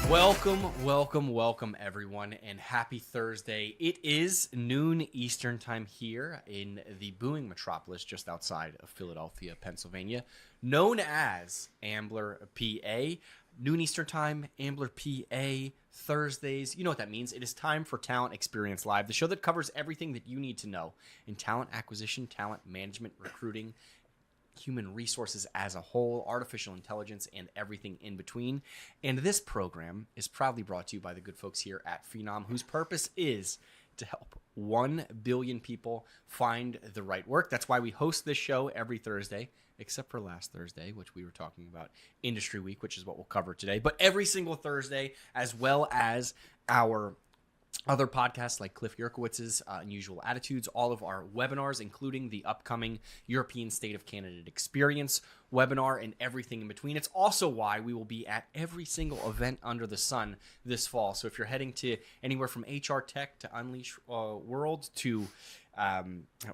Welcome, everyone, and happy Thursday. It is noon Eastern time here in the booming metropolis just outside of Philadelphia, Pennsylvania, known as Ambler, PA. Noon Eastern time, Ambler, PA, Thursdays. You know what that means. It is time for Talent Experience Live, the show that covers everything that you need to know in talent acquisition, talent management, recruiting, human resources as a whole, artificial intelligence, and everything in between. And this program is proudly brought to you by the good folks here at Phenom, whose purpose is to help 1 billion people find the right work. That's why we host this show every Thursday, except for last Thursday, which we were talking about Industry Week, which is what we'll cover today. But every single Thursday, as well as our other podcasts like Cliff Yerkowitz's Unusual Attitudes, all of our webinars, including the upcoming European State of Candidate Experience webinar and everything in between. It's also why we will be at every single event under the sun this fall. So if you're heading to anywhere from HR Tech to Unleash World to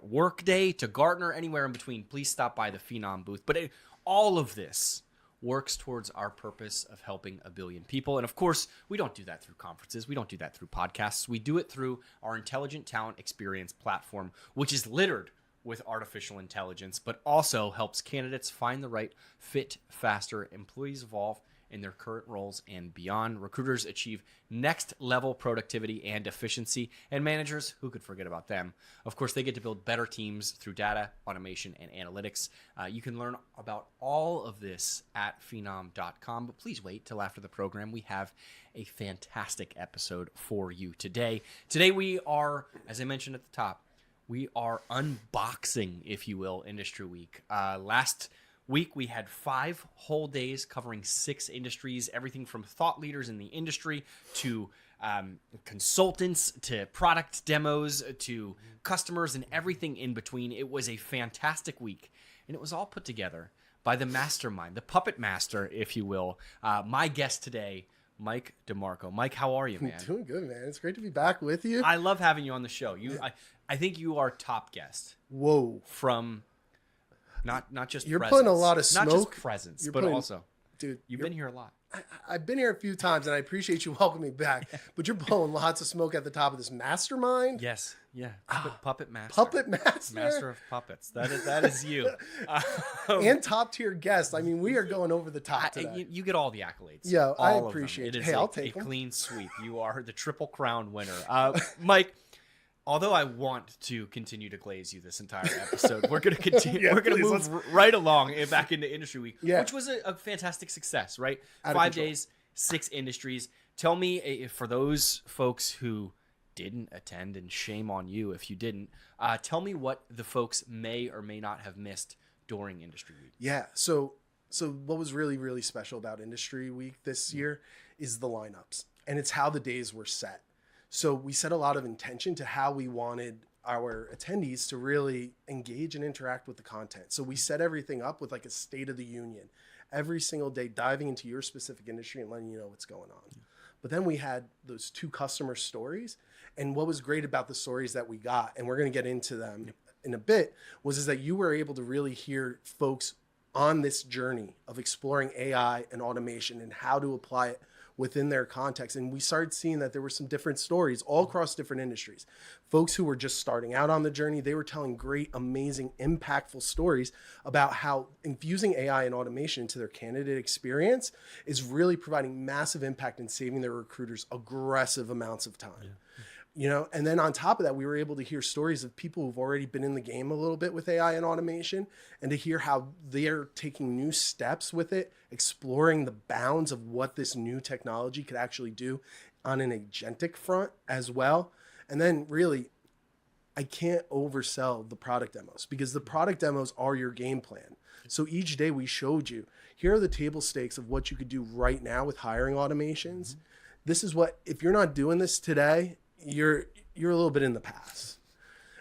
Workday to Gartner, anywhere in between, please stop by the Phenom booth. But all of this works towards our purpose of helping 1 billion people. And of course, we don't do that through conferences. We don't do that through podcasts. We do it through our Intelligent Talent Experience platform, which is littered with artificial intelligence, but also helps candidates find the right fit faster, employees evolve in their current roles and beyond, recruiters achieve next level productivity and efficiency, and managers, who could forget about them? Of course, they get to build better teams through data, automation, and analytics. You can learn about all of this at phenom.com, but please wait till after the program. We have a fantastic episode for you today. Today we are, as I mentioned at the top, we are unboxing, if you will, Industry Week. Last week we had 5 whole days covering 6 industries, everything from thought leaders in the industry to consultants to product demos to customers and everything in between. It was a fantastic week, and it was all put together by the mastermind, the puppet master, if you will. My guest today, Mike DeMarco. Mike, how are you, man? I'm doing good, man. It's great to be back with you. I love having you on the show. I think you are top guest. Whoa. From not just you're presence, putting a lot of smoke. Not just presence, but also, dude, you've been here a lot. I've been here a few times, and I appreciate you welcoming me back. But you're blowing lots of smoke at the top of this mastermind. Yes, yeah, puppet master, puppet master, master of puppets. That is you, and top tier guest. I mean, we are going over the top today. You get all the accolades. Yeah, all I appreciate it. Hey, I'll take a them. Clean sweep. You are the Triple Crown winner, Mike. Although I want to continue to glaze you this entire episode, we're going to continue. Yeah, we're going to move right along back into Industry Week, which was a fantastic success, right? 5 days, 6 industries. Tell me, for those folks who didn't attend, and shame on you if you didn't, tell me what the folks may or may not have missed during Industry Week. Yeah. So what was really, really special about Industry Week this year is the lineups, and it's how the days were set. So we set a lot of intention to how we wanted our attendees to really engage and interact with the content. So we set everything up with like a state of the union every single day, diving into your specific industry and letting you know what's going on. Yeah. But then we had those 2 customer stories. And what was great about the stories that we got, and we're going to get into them in a bit, is that you were able to really hear folks on this journey of exploring AI and automation and how to apply it within their context. And we started seeing that there were some different stories all across different industries. Folks who were just starting out on the journey, they were telling great, amazing, impactful stories about how infusing AI and automation into their candidate experience is really providing massive impact and saving their recruiters aggressive amounts of time. Yeah. You know, and then on top of that, we were able to hear stories of people who've already been in the game a little bit with AI and automation, and to hear how they're taking new steps with it, exploring the bounds of what this new technology could actually do on an agentic front as well. And then really, I can't oversell the product demos, because the product demos are your game plan. So each day we showed you, here are the table stakes of what you could do right now with hiring automations. Mm-hmm. This is what, if you're not doing this today, you're a little bit in the past.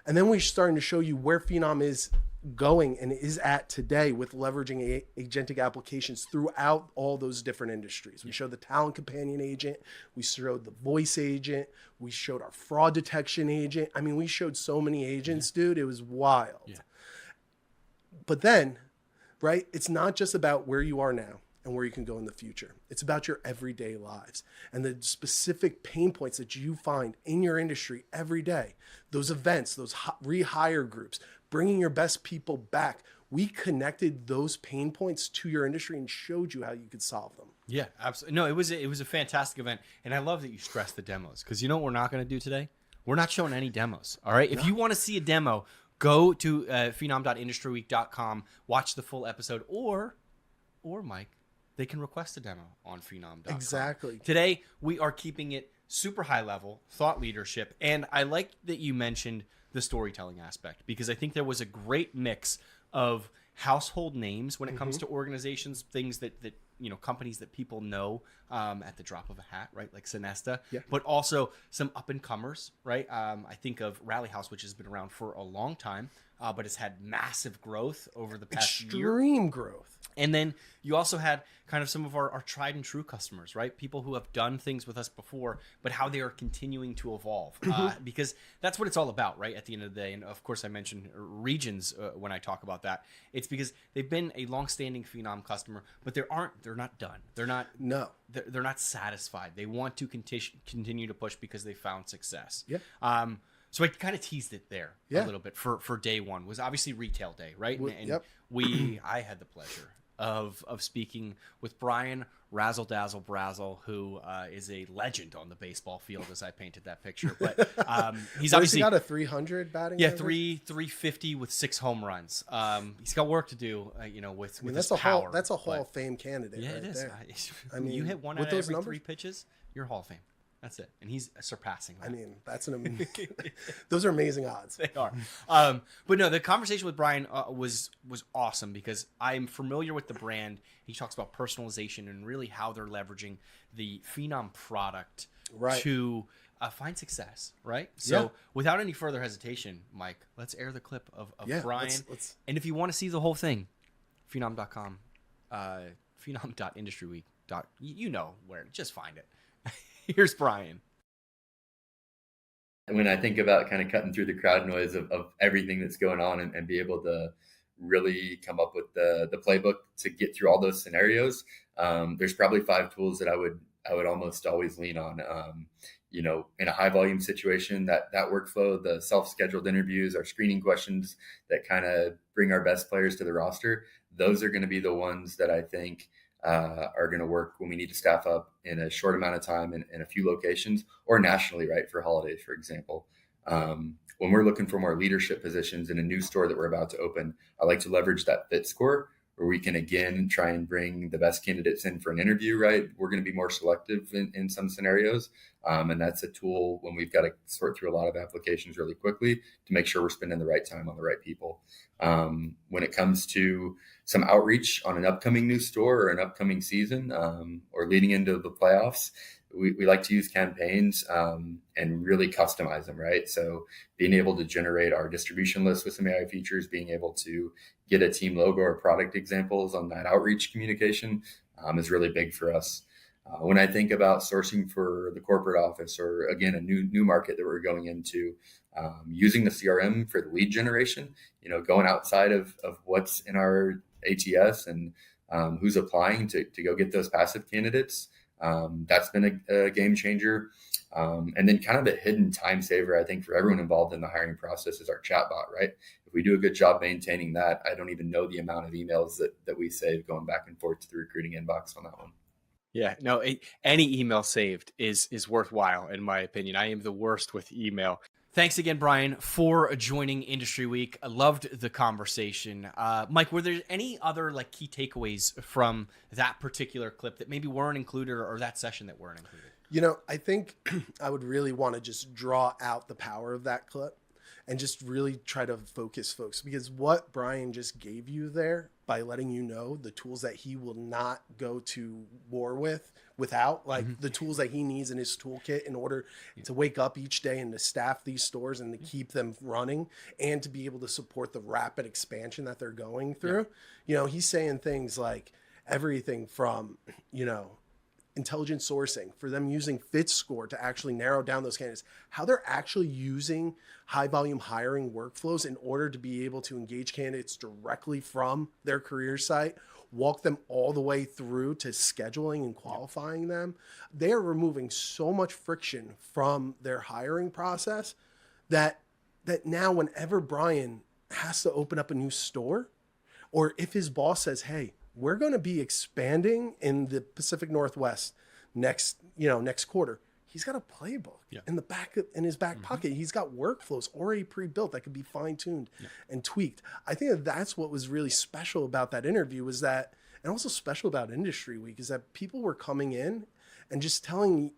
And then we're starting to show you where Phenom is going and is at today with leveraging agentic applications throughout all those different industries. We showed the talent companion agent, we showed the voice agent, we showed our fraud detection agent. I mean, we showed so many agents, dude, it was wild. Yeah. But then, right, it's not just about where you are now. and where you can go in the future. It's about your everyday lives and the specific pain points that you find in your industry every day. Those events, those rehire groups, bringing your best people back. We connected those pain points to your industry and showed you how you could solve them. Yeah, absolutely. No, it was a fantastic event, and I love that you stressed the demos, because you know what we're not going to do today? We're not showing any demos. All right. If you want to see a demo, go to phenom.industryweek.com, watch the full episode, or Mike, they can request a demo on phenom.com. Exactly. Today, we are keeping it super high level, thought leadership. And I like that you mentioned the storytelling aspect, because I think there was a great mix of household names when it comes to organizations, things that companies that people know at the drop of a hat, right? Like Sonesta, but also some up and comers, right? I think of Rally House, which has been around for a long time, but it's had massive growth over the past year. Extreme growth. And then you also had kind of some of our tried and true customers, right? People who have done things with us before, but how they are continuing to evolve, because that's what it's all about, right? At the end of the day. And of course, I mentioned regions when I talk about that. It's because they've been a longstanding Phenom customer, but they're not done. They're not satisfied. They want to continue to push because they found success. Yeah. So I kind of teased it there a little bit for day one. Was obviously retail day, right? And I had the pleasure of speaking with Brian Razzle Dazzle Brazzle, who is a legend on the baseball field, as I painted that picture. But he's obviously got a 300 batting. Yeah, average? 350 with 6 home runs. He's got work to do, with that's his power. That's a Hall of Fame candidate. Yeah, right it is. there. I mean, you hit one out of every 3 pitches, you're Hall of Fame. That's it. And he's surpassing that. I mean, those are amazing odds. They are. But no, the conversation with Brian was awesome, because I'm familiar with the brand. He talks about personalization and really how they're leveraging the Phenom product to find success, right? So without any further hesitation, Mike, let's air the clip of Brian. Let's... And if you want to see the whole thing, phenom.com, phenom.industryweek. You know where. Just find it. Here's Brian. When I think about kind of cutting through the crowd noise of everything that's going on and be able to really come up with the playbook to get through all those scenarios, there's probably 5 tools that I would almost always lean on. In a high volume situation, that workflow, the self-scheduled interviews, our screening questions that kind of bring our best players to the roster, those are going to be the ones that I think are going to work when we need to staff up in a short amount of time in a few locations, or nationally, right, for holidays, for example. When we're looking for more leadership positions in a new store that we're about to open, I like to leverage that fit score, where we can, again, try and bring the best candidates in for an interview, right? We're going to be more selective in some scenarios. And that's a tool when we've got to sort through a lot of applications really quickly to make sure we're spending the right time on the right people. When it comes to some outreach on an upcoming new store or an upcoming season, or leading into the playoffs, we like to use campaigns and really customize them, right? So being able to generate our distribution list with some AI features, being able to get a team logo or product examples on that outreach communication is really big for us. When I think about sourcing for the corporate office, or again, a new market that we're going into, using the CRM for the lead generation, going outside of what's in our ATS and who's applying to go get those passive candidates. That's been a game changer. And then kind of the hidden time saver, I think, for everyone involved in the hiring process is our chatbot, right? If we do a good job maintaining that, I don't even know the amount of emails that we save going back and forth to the recruiting inbox on that one. Yeah, no, any email saved is worthwhile, in my opinion. I am the worst with email. Thanks again, Brian, for joining Industry Week. I loved the conversation. Mike, were there any other key takeaways from that particular clip that maybe weren't included, or that session that weren't included? I think I would really want to just draw out the power of that clip and just really try to focus folks, because what Brian just gave you there, by letting you know the tools that he will not go to war without, the tools that he needs in his toolkit in order to wake up each day and to staff these stores and to keep them running and to be able to support the rapid expansion that they're going through. He's saying things like everything from, intelligent sourcing, for them using fit score to actually narrow down those candidates, how they're actually using high volume hiring workflows in order to be able to engage candidates directly from their career site, walk them all the way through to scheduling and qualifying them. They are removing so much friction from their hiring process that now whenever Brian has to open up a new store, or if his boss says, hey, we're going to be expanding in the Pacific Northwest next quarter, he's got a playbook in his back pocket. He's got workflows already pre-built that could be fine-tuned and tweaked. I think that's what was really special about that interview, was that, and also special about Industry Week, is that people were coming in and just telling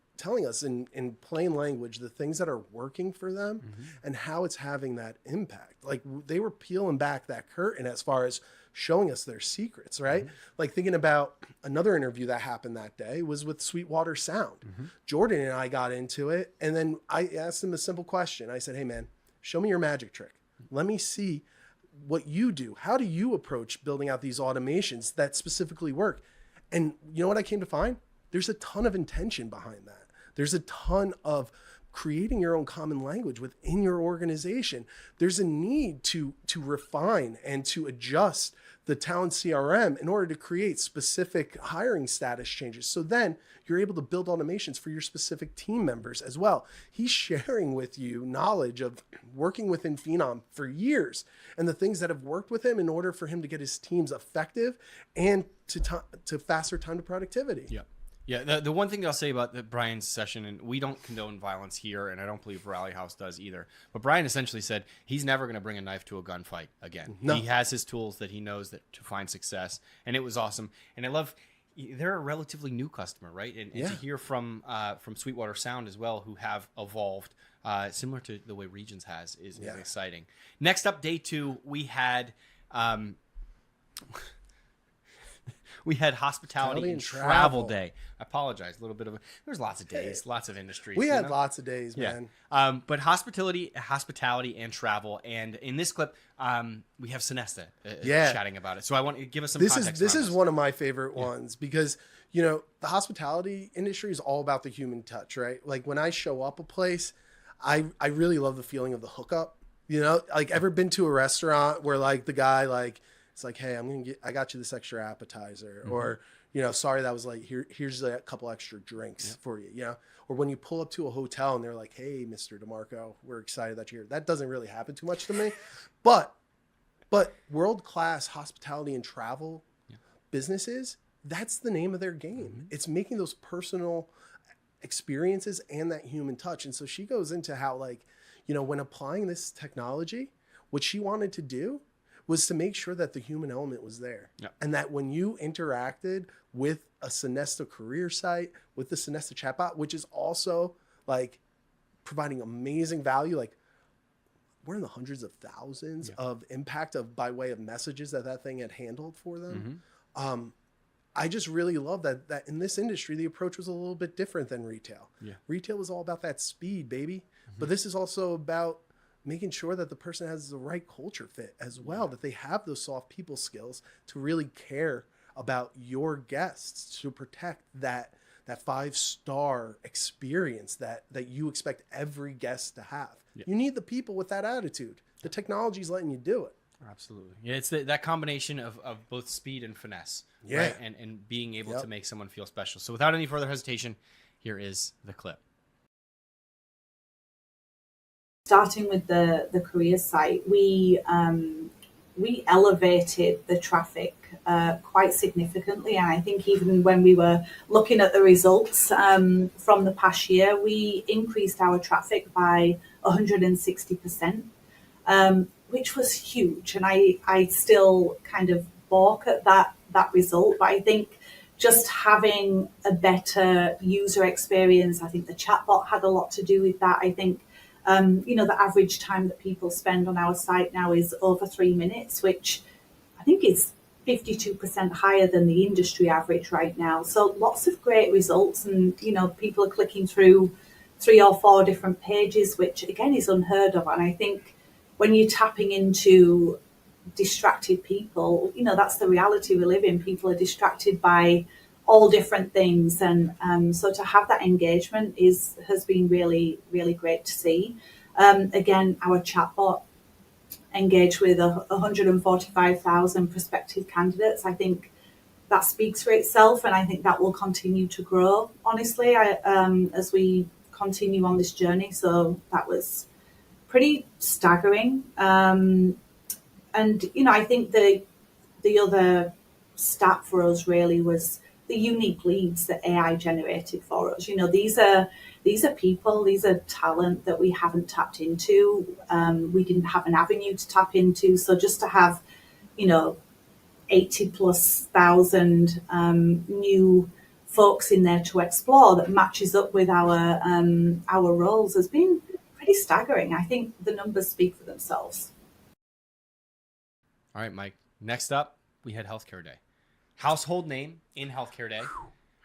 us in plain language the things that are working for them and how it's having that impact. Like, they were peeling back that curtain as far as showing us their secrets, right? Like, thinking about another interview that happened that day was with Sweetwater Sound. Jordan and I got into it, and then I asked him a simple question. I said, hey man, show me your magic trick. Let me see what you do. How do you approach building out these automations that specifically work? And you know what I came to find? There's a ton of intention behind that. There's a ton of creating your own common language within your organization. There's a need to refine and to adjust the talent CRM in order to create specific hiring status changes. So then you're able to build automations for your specific team members as well. He's sharing with you knowledge of working within Phenom for years and the things that have worked with him in order for him to get his teams effective and to faster time to productivity. Yeah. Yeah, the one thing that I'll say about Brian's session, and we don't condone violence here, and I don't believe Rally House does either, but Brian essentially said he's never going to bring a knife to a gunfight again. No. He has his tools that he knows that to find success, and it was awesome. And I love, they're a relatively new customer, right? And to hear from Sweetwater Sound as well, who have evolved similar to the way Regions has, is exciting. Next up, day 2, we had... we had hospitality and travel day. I apologize. A little bit of there's lots of days, lots of industries. We had lots of days, man. But hospitality and travel. And in this clip, we have Sinesta chatting about it. So I want to give us some context. This is one of my favorite ones because, the hospitality industry is all about the human touch, right? Like, when I show up a place, I really love the feeling of the hookup. Like, ever been to a restaurant where, like, the guy, like, it's like, hey, I got you this extra appetizer, or, sorry, that was like, here's a couple extra drinks for you, or when you pull up to a hotel and they're like, hey, Mr. DeMarco, we're excited that you're here. That doesn't really happen too much to me, but world-class hospitality and travel businesses, that's the name of their game. It's making those personal experiences and that human touch. And so she goes into how, like, when applying this technology, what she wanted to do was to make sure that the human element was there. And that when you interacted with a Sinesta career site, with the Sinesta chatbot, which is also, like, providing amazing value, like, we're in the hundreds of thousands of impact by way of messages that thing had handled for them. I just really love that in this industry, the approach was a little bit different than retail. Retail was all about that speed, baby. But this is also about making sure that the person has the right culture fit as well, that they have those soft people skills to really care about your guests, to protect that 5-star experience that you expect every guest to have. You need the people with that attitude. The technology's letting you do it. Absolutely. Yeah, it's that combination of both speed and finesse, right? And being able to make someone feel special. So without any further hesitation, here is the clip. Starting with the career site, we elevated the traffic quite significantly, and I think even when we were looking at the results from the past year, we increased our traffic by 160%, which was huge. And I still kind of balk at that result, but I think just having a better user experience, I think the chatbot had a lot to do with that. I think the average time that people spend on our site now is over 3 minutes, which I think is 52% higher than the industry average right now. So lots of great results, and people are clicking through 3 or 4 different pages, which again is unheard of. And I think when you're tapping into distracted people, that's the reality we live in. People are distracted by all different things, and so to have that engagement has been really, really great to see. Again, our chatbot engaged with 145,000 prospective candidates. I think that speaks for itself, and I think that will continue to grow, honestly, as we continue on this journey. So that was pretty staggering. And, I think the other stat for us really was the unique leads that AI generated for us. These are people, these are talent that we haven't tapped into. We didn't have an avenue to tap into. So just to have, 80,000+ new folks in there to explore that matches up with our roles has been pretty staggering. I think the numbers speak for themselves. All right, Mike. Next up, we had Healthcare Day. Household name in Healthcare Day.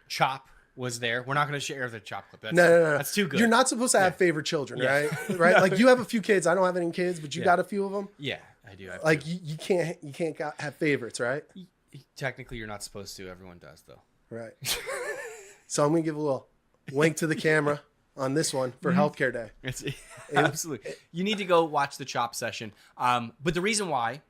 Chop was there. We're not going to share the Chop clip. No. That's too good. You're not supposed to have favorite children, right? Right? Like you have a few kids. I don't have any kids, but you got a few of them. Yeah, I do. Like you can't have favorites, right? Technically, you're not supposed to. Everyone does, though. Right. So I'm going to give a little wink to the camera on this one for Healthcare Day. Absolutely. You need to go watch the Chop session. But the reason why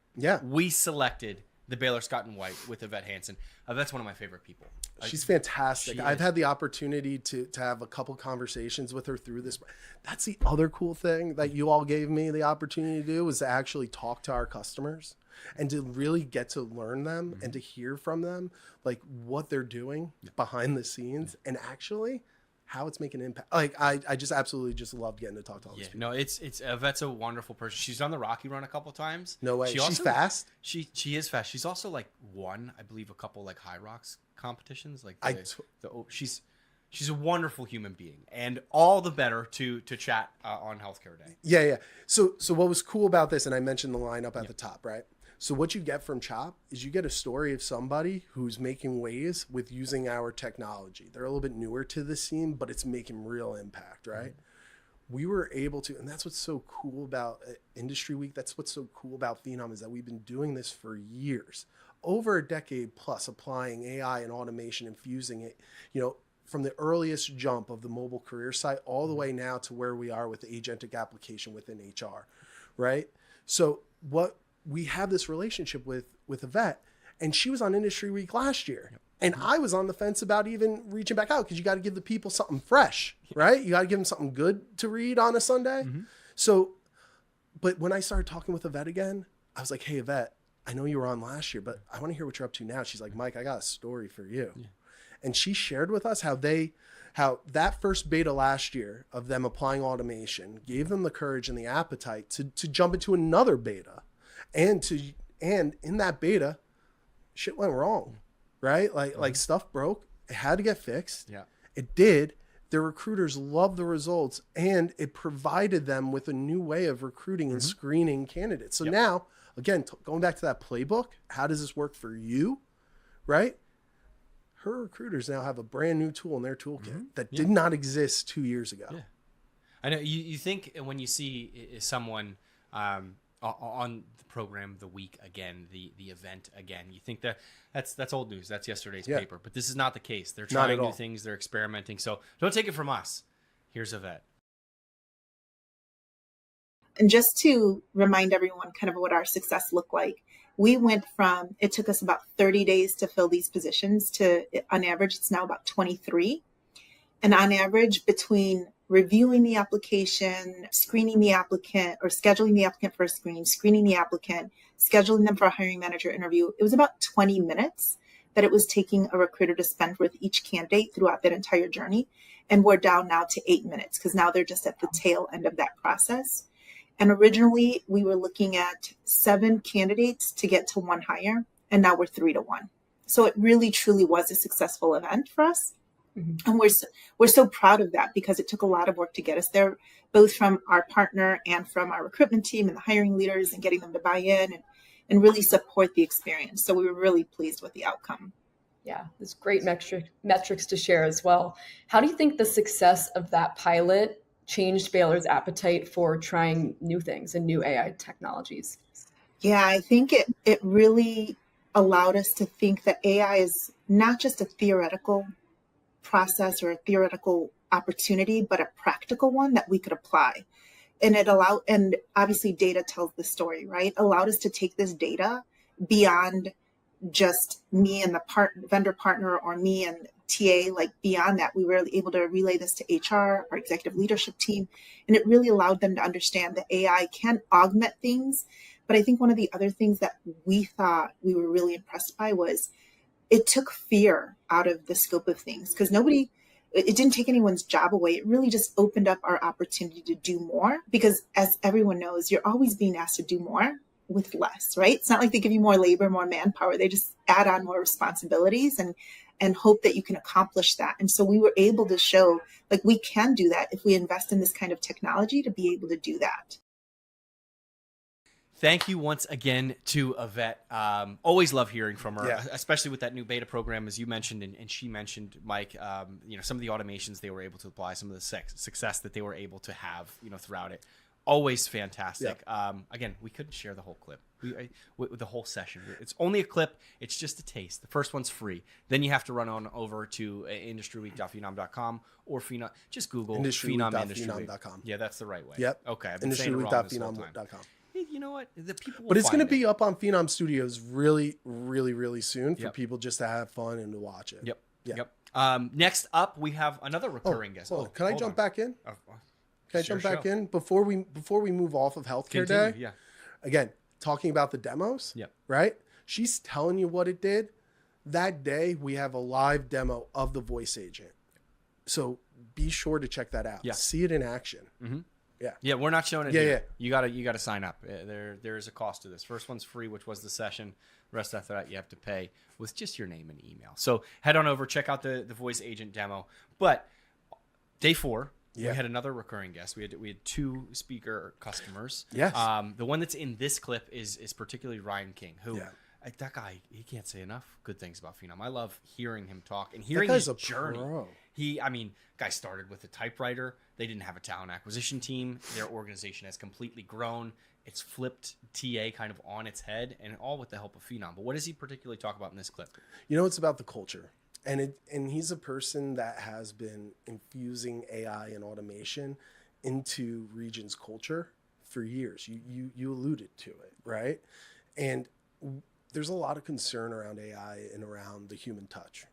we selected the Baylor Scott and White with Yvette Hansen, that's one of my favorite people. She's fantastic. I've had the opportunity to have a couple conversations with her through this. That's the other cool thing that you all gave me the opportunity to do, was to actually talk to our customers and to really get to learn them and to hear from them, like what they're doing behind the scenes and actually how it's making an impact. Like I just absolutely just loved getting to talk to all these people. No, it's Yvette's a wonderful person. She's done the Rocky Run a couple times. No way. She's fast. She is fast. She's also won, I believe, a couple High Rocks competitions. She's a wonderful human being, and all the better to chat on Healthcare Day. Yeah. So what was cool about this, and I mentioned the lineup at the top, right? So what you get from Chop is you get a story of somebody who's making waves with using our technology. They're a little bit newer to the scene, but it's making real impact, right? We were able to, and that's what's so cool about Industry Week. That's what's so cool about Phenom, is that we've been doing this for years, over a decade plus, applying AI and automation, infusing it, from the earliest jump of the mobile career site all the way now to where we are with the agentic application within HR, right? So we have this relationship with Yvette, and she was on Industry Week last year. And I was on the fence about even reaching back out, because you got to give the people something fresh, right? You got to give them something good to read on a Sunday. So, but when I started talking with Yvette again, I was like, hey, Yvette, I know you were on last year, but I want to hear what you're up to now. She's like, Mike, I got a story for you. And she shared with us how that first beta last year of them applying automation gave them the courage and the appetite to jump into another beta. And in that beta, shit went wrong, right? Like stuff broke. It had to get fixed. Yeah, it did. Their recruiters loved the results, and it provided them with a new way of recruiting and screening candidates. So now, again, going back to that playbook, how does this work for you, right? Her recruiters now have a brand new tool in their toolkit that did not exist 2 years ago. Yeah. I know you think when you see someone on the program, the week again, the event again, you think that's old news. That's yesterday's paper. But this is not the case. They're trying new things. They're experimenting. So don't take it from us. Here's Yvette. And just to remind everyone kind of what our success looked like, we went from, it took us about 30 days to fill these positions to, on average, it's now about 23. And on average, between reviewing the application, screening the applicant, or scheduling the applicant for a screening the applicant, scheduling them for a hiring manager interview, it was about 20 minutes that it was taking a recruiter to spend with each candidate throughout that entire journey. And we're down now to 8 minutes, because now they're just at the tail end of that process. And originally we were looking at 7 candidates to get to 1 hire, and now we're 3 to 1. So it really truly was a successful event for us. And we're so proud of that, because it took a lot of work to get us there, both from our partner and from our recruitment team and the hiring leaders, and getting them to buy in and really support the experience. So we were really pleased with the outcome. Yeah, there's great metrics to share as well. How do you think the success of that pilot changed Baylor's appetite for trying new things and new AI technologies? Yeah, I think it really allowed us to think that AI is not just a theoretical process or a theoretical opportunity, but a practical one that we could apply. And and obviously data tells the story, right? Allowed us to take this data beyond just me and the vendor partner or me and TA. Like beyond that, we were able to relay this to HR, our executive leadership team, and it really allowed them to understand that AI can augment things. But I think one of the other things that we thought we were really impressed by was it took fear out of the scope of things, because it didn't take anyone's job away. It really just opened up our opportunity to do more, because as everyone knows, you're always being asked to do more with less, right? It's not like they give you more labor, more manpower. They just add on more responsibilities and hope that you can accomplish that. And so we were able to show like we can do that if we invest in this kind of technology to be able to do that. Thank you once again to Yvette. Always love hearing from her, Yeah. especially with that new beta program, as you mentioned, and she mentioned, Mike, some of the automations they were able to apply, some of the success that they were able to have, throughout it. Always fantastic. Yeah. Again, we couldn't share the whole clip, the whole session. It's only a clip. It's just a taste. The first one's free. Then you have to run on over to industryweek.phenom.com or Phenom. Just Google Phenom Industry Week. industryweek.phenom.com. Yeah, that's the right way. Yep. Okay. I've been saying it wrong this whole time. industryweek.phenom.com. You know what? The people will But it's going to find it. be up on Phenom Studios really, really, really soon for Yep. people just to have fun and to watch it. Yep. Yeah. Yep. Next up, we have another recurring guest. Well, can I hold jump on. back in? Oh, Can I sure, jump back sure. in before we move off of Healthcare Continue, Day? yeah. Again, talking about the demos. Yep. Right? She's telling you what it did. That day, we have a live demo of the voice agent. So be sure to check that out. Yeah. See it in action. Mm-hmm. Yeah. Yeah, we're not showing it Yeah, here. yeah. You gotta sign up. There is a cost to this. First one's free, which was the session. The rest after that you have to pay with just your name and email. So head on over, check out the voice agent demo. But day 4, Yeah. we had another recurring guest. We had 2 speaker customers. Yes. The one that's in this clip is particularly Ryan King, who Yeah. that guy, he can't say enough good things about Phenom. I love hearing him talk and hearing That guy's his a journey. pro. Guy started with a typewriter. They didn't have a talent acquisition team. Their organization has completely grown. It's flipped TA kind of on its head, and all with the help of Phenom. But what does he particularly talk about in this clip? It's about the culture. And he's a person that has been infusing AI and automation into Region's culture for years. You alluded to it, right? And there's a lot of concern around AI and around the human touch.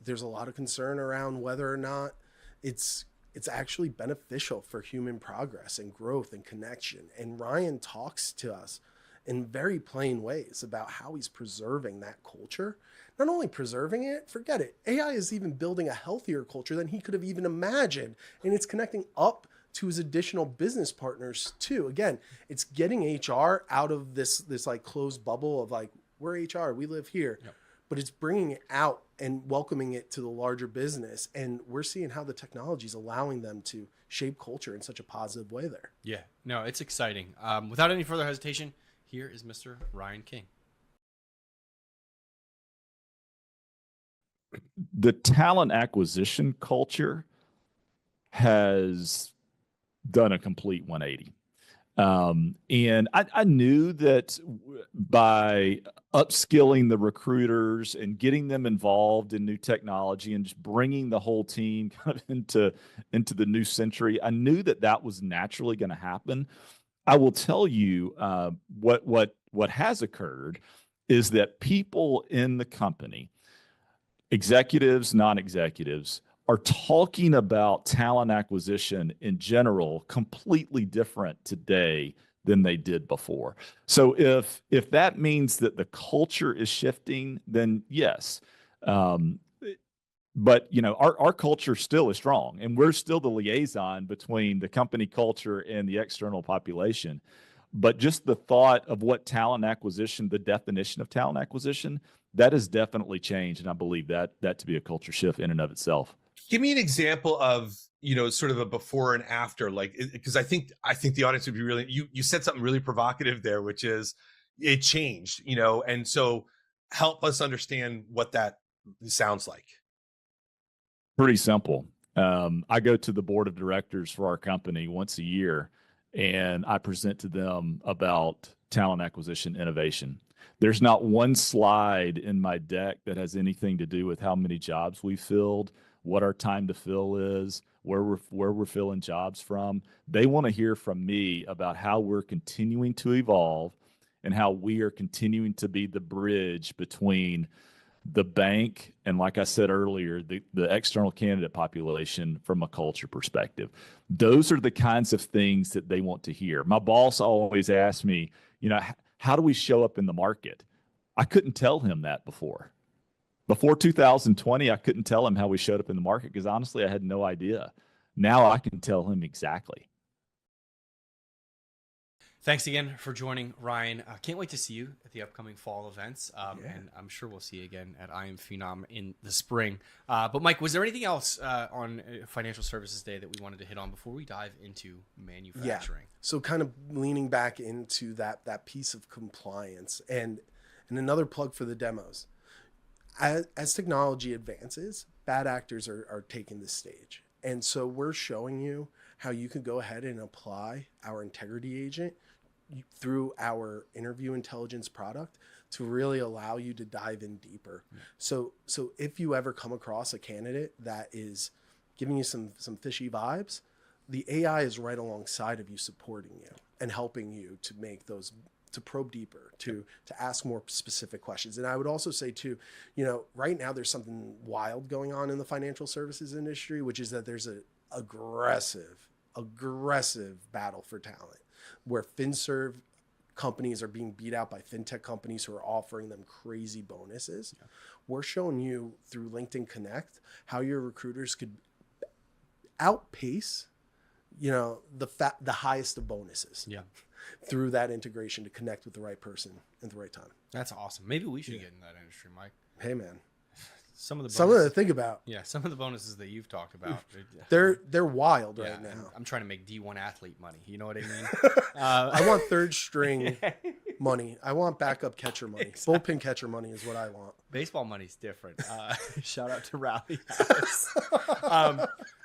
There's a lot of concern around whether or not it's actually beneficial for human progress and growth and connection. And Ryan talks to us in very plain ways about how he's preserving that culture. Not only preserving it, forget it. AI is even building a healthier culture than he could have even imagined. And it's connecting up to his additional business partners too. Again, it's getting HR out of this like closed bubble of like, we're HR, we live here. Yep. But it's bringing it out and welcoming it to the larger business. And we're seeing how the technology is allowing them to shape culture in such a positive way there. Yeah, no, it's exciting. Without any further hesitation, here is Mr. Ryan King. The talent acquisition culture has done a complete 180. And I knew that by upskilling the recruiters and getting them involved in new technology and just bringing the whole team kind of into the new century, I knew that was naturally going to happen. I will tell you what has occurred is that people in the company, executives, non-executives, are talking about talent acquisition in general completely different today than they did before. So if that means that the culture is shifting, then yes. But our culture still is strong, and we're still the liaison between the company culture and the external population. But just the thought of what talent acquisition, the definition of talent acquisition, that has definitely changed, and I believe that to be a culture shift in and of itself. Give me an example of, sort of a before and after, like, because I think the audience would be really, you said something really provocative there, which is it changed, and so help us understand what that sounds like. Pretty simple. I go to the board of directors for our company once a year, and I present to them about talent acquisition innovation. There's not one slide in my deck that has anything to do with how many jobs we filled, what our time to fill is, where we're filling jobs from. They want to hear from me about how we're continuing to evolve and how we are continuing to be the bridge between the bank and, like I said earlier, the external candidate population from a culture perspective. Those are the kinds of things that they want to hear. My boss always asked me, how do we show up in the market? I couldn't tell him that before. Before 2020, I couldn't tell him how we showed up in the market because honestly, I had no idea. Now I can tell him exactly. Thanks again for joining, Ryan. Can't wait to see you at the upcoming fall events. And I'm sure we'll see you again at I Am Phenom in the spring. But Mike, was there anything else on Financial Services Day that we wanted to hit on before we dive into manufacturing? Yeah. So kind of leaning back into that piece of compliance and another plug for the demos. As technology advances, bad actors are taking the stage. And so we're showing you how you can go ahead and apply our integrity agent through our interview intelligence product to really allow you to dive in deeper. Yeah. So if you ever come across a candidate that is giving you some fishy vibes, the AI is right alongside of you, supporting you and helping you to make those, to probe deeper, to ask more specific questions. And I would also say too, right now there's something wild going on in the financial services industry, which is that there's a aggressive battle for talent, where FinServ companies are being beat out by fintech companies who are offering them crazy bonuses. Yeah. We're showing you through LinkedIn Connect how your recruiters could outpace, the highest of bonuses. Yeah. Through that integration to connect with the right person at the right time. That's awesome. Maybe we should get in that industry, Mike. Hey, man. Something to think about. Yeah, some of the bonuses that you've talked about. They're wild right now. I'm trying to make D1 athlete money. You know what I mean? I want third string money. I want backup catcher money. Exactly. Bullpen catcher money is what I want. Baseball money's different. Shout out to Rally.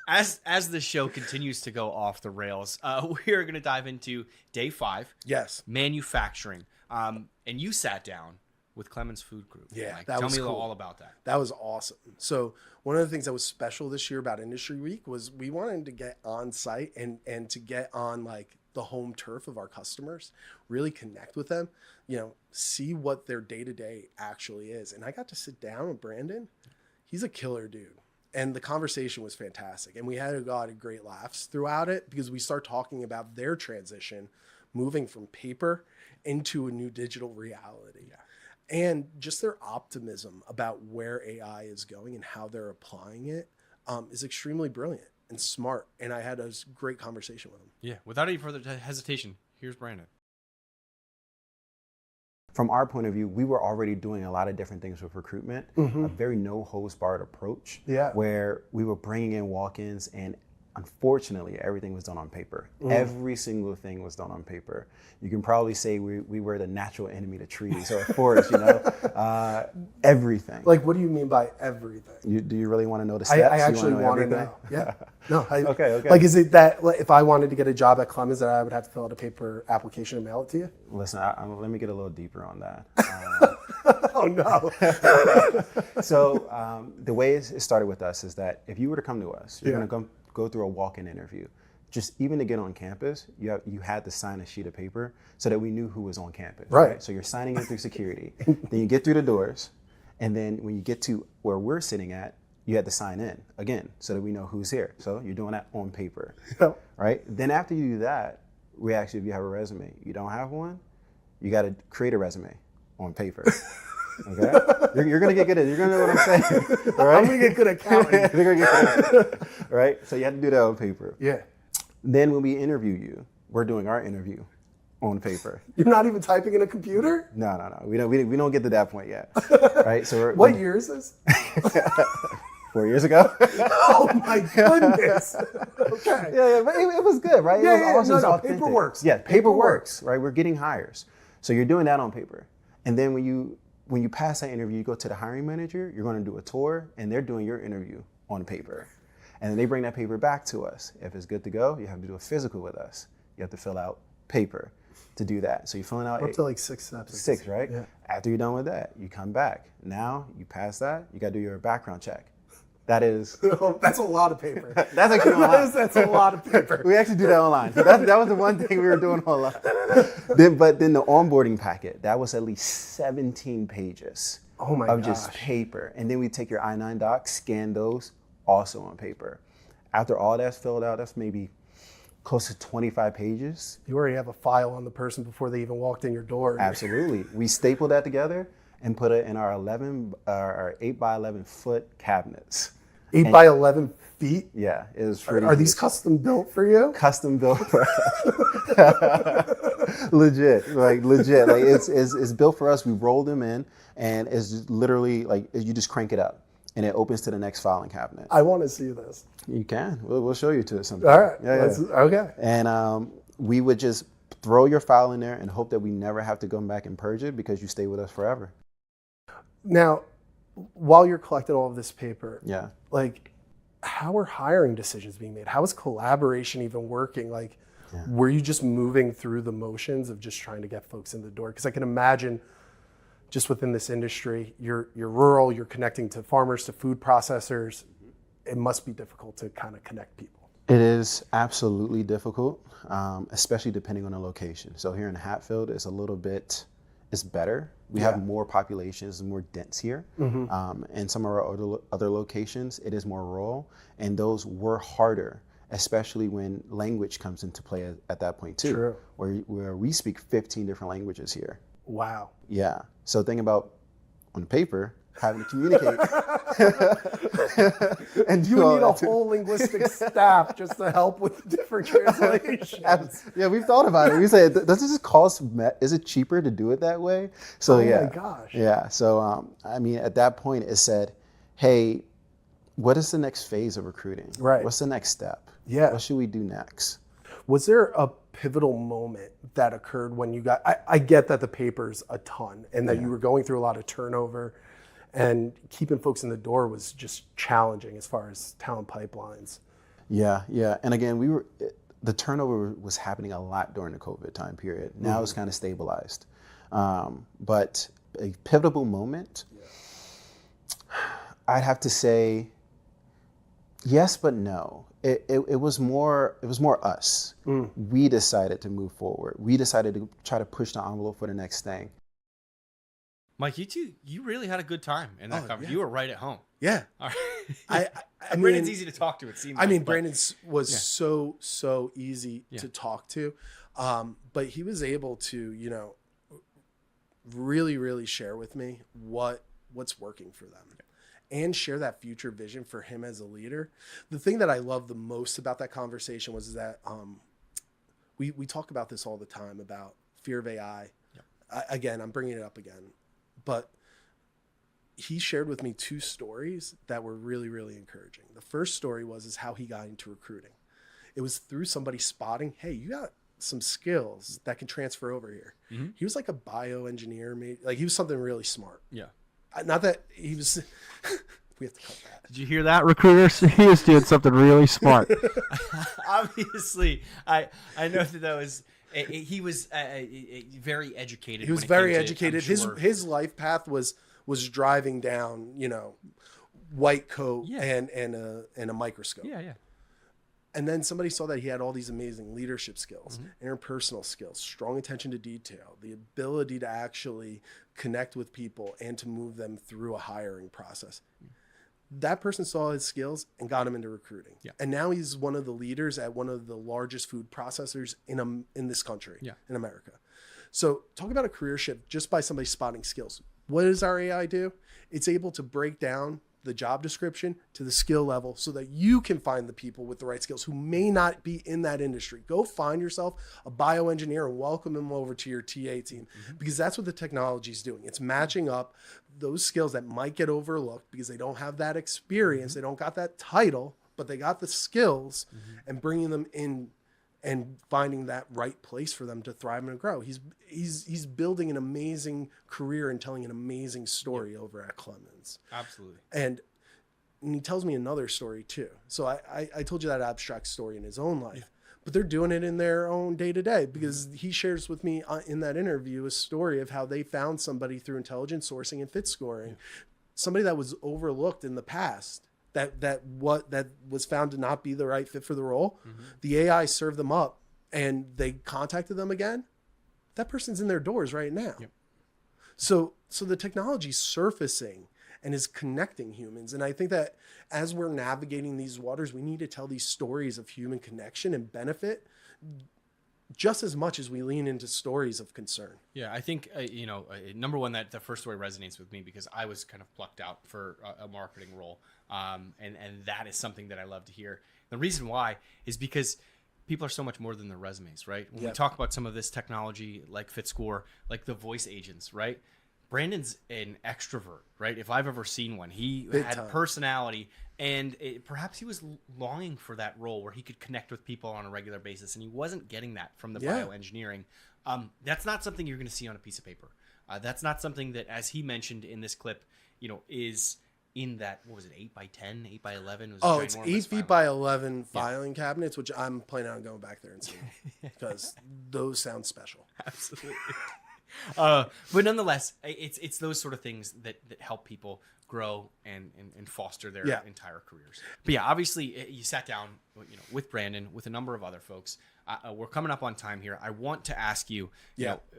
As the show continues to go off the rails, we are going to dive into day 5. Yes. Manufacturing. And you sat down with Clemens Food Group. Yeah, Mike, tell me all about that. That was awesome. So one of the things that was special this year about Industry Week was we wanted to get on site and to get on like the home turf of our customers, really connect with them, see what their day-to-day actually is. And I got to sit down with Brandon. He's a killer dude. And the conversation was fantastic. And we had a lot of great laughs throughout it because we start talking about their transition, moving from paper into a new digital reality. Yeah. And just their optimism about where AI is going and how they're applying it is extremely brilliant and smart. And I had a great conversation with him. Yeah. Without any further hesitation, here's Brandon. From our point of view, we were already doing a lot of different things with recruitment, a very no holds barred approach, where we were bringing in walk-ins, and unfortunately, everything was done on paper. Every single thing was done on paper. You can probably say we were the natural enemy to trees or forests, everything. Like, what do you mean by everything? Do you really want to know the steps? I actually want to know. Yeah. No. Okay. Like, is it that if I wanted to get a job at Clemens that I would have to fill out a paper application and mail it to you? Listen, let me get a little deeper on that. Oh, no. So the way it started with us is that if you were to come to us, you're going to go through a walk-in interview. Just even to get on campus, you had to sign a sheet of paper so that we knew who was on campus. Right. So you're signing in through security. Then you get through the doors, and then when you get to where we're sitting at, you had to sign in again so that we know who's here. So you're doing that on paper, right? Then after you do that, we ask you if you have a resume. You don't have one, you got to create a resume on paper. Okay, you're gonna get good at it. You're gonna know what I'm saying. Right? I'm gonna get good at counting. You're gonna get good at it. Right? So you have to do that on paper. Yeah. Then when we interview you, we're doing our interview on paper. You're not even typing in a computer? No. We don't get to that point yet. Right? So what year is this? 4 years ago. Oh my goodness. Okay. Yeah, but it was good, right? Yeah, it was awesome. No, paper works. Yeah, paper works, right? We're getting hires. So you're doing that on paper. And then when you pass that interview, you go to the hiring manager, you're going to do a tour, and they're doing your interview on paper. And then they bring that paper back to us. If it's good to go, you have to do a physical with us. You have to fill out paper to do that. So you're filling out up to like 6 steps. 6, right? Yeah. After you're done with that, you come back. Now you pass that, you got to do your background check. That is. That's a lot of paper. That's actually online. That's a lot of paper. We actually do that online. So that was the one thing we were doing online. But then the onboarding packet, that was at least 17 pages of just paper. And then we take your I-9 docs, scan those, also on paper. After all that's filled out, that's maybe close to 25 pages. You already have a file on the person before they even walked in your door. Absolutely. We stapled that together and put it in our 8 by 11 foot cabinets. 8 by 11 feet? Yeah, it was pretty. Are these custom built for you? Custom built for us. Legit. Like it's built for us. We roll them in, and it's just literally like you just crank it up, and it opens to the next filing cabinet. I want to see this. You can. We'll show you to it sometime. All right. Yeah. Okay. And we would just throw your file in there and hope that we never have to go back and purge it because you stay with us forever. Now, while you're collecting all of this paper, Yeah. like, how are hiring decisions being made? How is collaboration even working? Like, were you just moving through the motions of just trying to get folks in the door? Because I can imagine just within this industry, you're rural, you're connecting to farmers, to food processors. It must be difficult to kind of connect people. It is absolutely difficult, especially depending on the location. So here in Hatfield, it's a little bit, it's better. We have more populations, more dense here. And some of our other locations, it is more rural, and those were harder, especially when language comes into play at that point too. True. Where we speak 15 different languages here. Wow. Yeah. So think about on paper, having to communicate. And You would need a whole linguistic staff just to help with different translations. Yeah, we've thought about it. We say, does this cost? Is it cheaper to do it that way? So my gosh. Yeah. So I mean, at that point, it said, "Hey, what is the next phase of recruiting? Right. What's the next step? Yeah. What should we do next?" Was there a pivotal moment that occurred when you got, I get that the paper's a ton and that you were going through a lot of turnover and keeping folks in the door was just challenging as far as talent pipelines. Yeah. And again, the turnover was happening a lot during the COVID time period. Now it's kind of stabilized. But a pivotal moment, I'd have to say yes, but no. It was more us. We decided to move forward. We decided to try to push the envelope for the next thing. Mike, you really had a good time in that conference. Yeah. You were right at home. Yeah. All right. I mean, Brandon's easy to talk to, it seems. Brandon was so easy to talk to. But he was able to, really share with me what's working for them. And share that future vision for him as a leader. The thing that I love the most about that conversation was that we talk about this all the time about fear of AI. Again, I'm bringing it up again, but he shared with me 2 stories that were really encouraging. The first story is how he got into recruiting. It was through somebody spotting, hey, you got some skills that can transfer over here. He was like a bioengineer, maybe, like he was something really smart. Yeah. Not that he was. We have to cut that. Did you hear that, recruiters? He was doing something really smart. Obviously, I know that was. He was very educated. He was very educated. His life path was driving down, white coat and a microscope. Yeah. And then somebody saw that he had all these amazing leadership skills, interpersonal skills, strong attention to detail, the ability to actually connect with people and to move them through a hiring process. That person saw his skills and got him into recruiting. Yeah. And now he's one of the leaders at one of the largest food processors in this country, in America. So talk about a career shift just by somebody spotting skills. What does our AI do? It's able to break down the job description to the skill level so that you can find the people with the right skills who may not be in that industry. Go find yourself a bioengineer and welcome them over to your TA team because that's what the technology is doing. It's matching up those skills that might get overlooked because they don't have that experience. They don't got that title, but they got the skills and bringing them in and finding that right place for them to thrive and grow. He's building an amazing career and telling an amazing story over at Clemens. Absolutely. And he tells me another story too. So I told you that abstract story in his own life, but they're doing it in their own day to day because he shares with me in that interview a story of how they found somebody through intelligent sourcing and fit scoring, somebody that was overlooked in the past. that was found to not be the right fit for the role, the AI served them up and they contacted them again. That person's in their doors right now. Yep. So the technology's surfacing and is connecting humans. And I think that as we're navigating these waters, we need to tell these stories of human connection and benefit just as much as we lean into stories of concern. Yeah, I think, number one, that the first story resonates with me because I was kind of plucked out for a marketing role. And that is something that I love to hear. The reason why is because people are so much more than their resumes, right? When we talk about some of this technology like FitScore, like the voice agents, right? Brandon's an extrovert, right? If I've ever seen one, he had personality, and perhaps he was longing for that role where he could connect with people on a regular basis, and he wasn't getting that from the bioengineering. That's not something you're going to see on a piece of paper. That's not something that, as he mentioned in this clip, is in that, what was it, 8x10, 8x11? It's 8 feet by 11 filing cabinets, which I'm planning on going back there and seeing because those sound special. Absolutely. But nonetheless, it's those sort of things that help people grow and foster their entire careers. But yeah, obviously you sat down, with Brandon, with a number of other folks. We're coming up on time here. I want to ask you,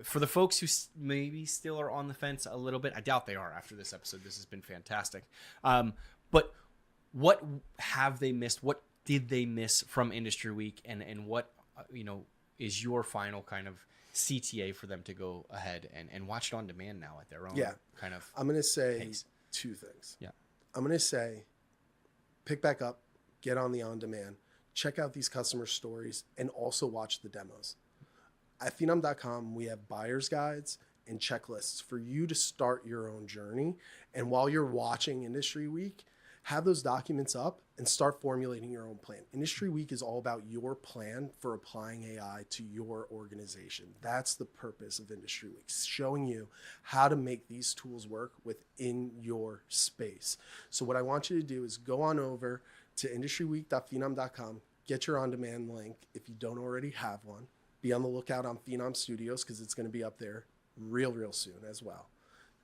for the folks who maybe still are on the fence a little bit, I doubt they are after this episode. This has been fantastic. But what have they missed? What did they miss from Industry Week? And what, is your final kind of CTA for them to go ahead and watch it on demand now at their own kind of I'm going to say pace? Two things. Yeah. I'm going to say pick back up, get on the on demand, check out these customer stories, and also watch the demos. At Phenom.com, we have buyer's guides and checklists for you to start your own journey. And while you're watching Industry Week, have those documents up and start formulating your own plan. Industry Week is all about your plan for applying AI to your organization. That's the purpose of Industry Week, showing you how to make these tools work within your space. So what I want you to do is go on over to industryweek.phenom.com, get your on-demand link if you don't already have one. Be on the lookout on Phenom Studios because it's going to be up there real soon as well.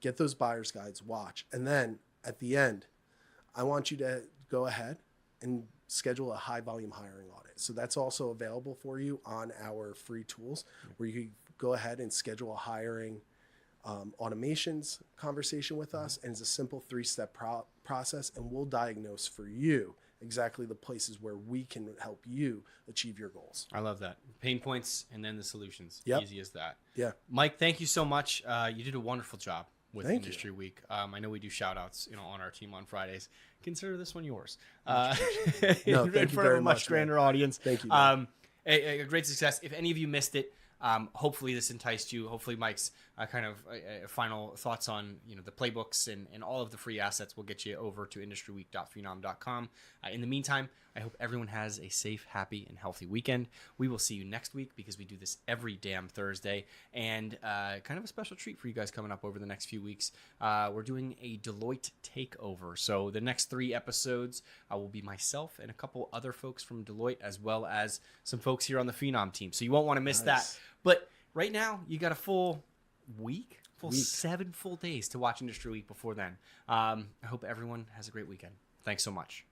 Get those buyer's guides, watch. And then at the end, I want you to go ahead and schedule a high volume hiring audit. So that's also available for you on our free tools where you can go ahead and schedule a hiring automations conversation with us. And it's a simple 3-step process, and we'll diagnose for you exactly the places where we can help you achieve your goals. I love that. Pain points and then the solutions. Yep. Easy as that. Yeah. Mike, thank you so much. You did a wonderful job with Thank Industry you. Week. I know we do shout outs, on our team on Fridays. Consider this one yours. No, in thank you front of very a much, much grander audience. Thank you, man. A great success. If any of you missed it, hopefully this enticed you. Hopefully Mike's final thoughts on the playbooks and all of the free assets will get you over to industryweek.phenom.com. In the meantime, I hope everyone has a safe, happy, and healthy weekend. We will see you next week because we do this every damn Thursday, and kind of a special treat for you guys coming up over the next few weeks. We're doing a Deloitte takeover. So the next 3 episodes will be myself and a couple other folks from Deloitte, as well as some folks here on the Phenom team. So you won't want to miss that. But right now, you got a full week, 7 full days to watch Industry Week before then. I hope everyone has a great weekend. Thanks so much.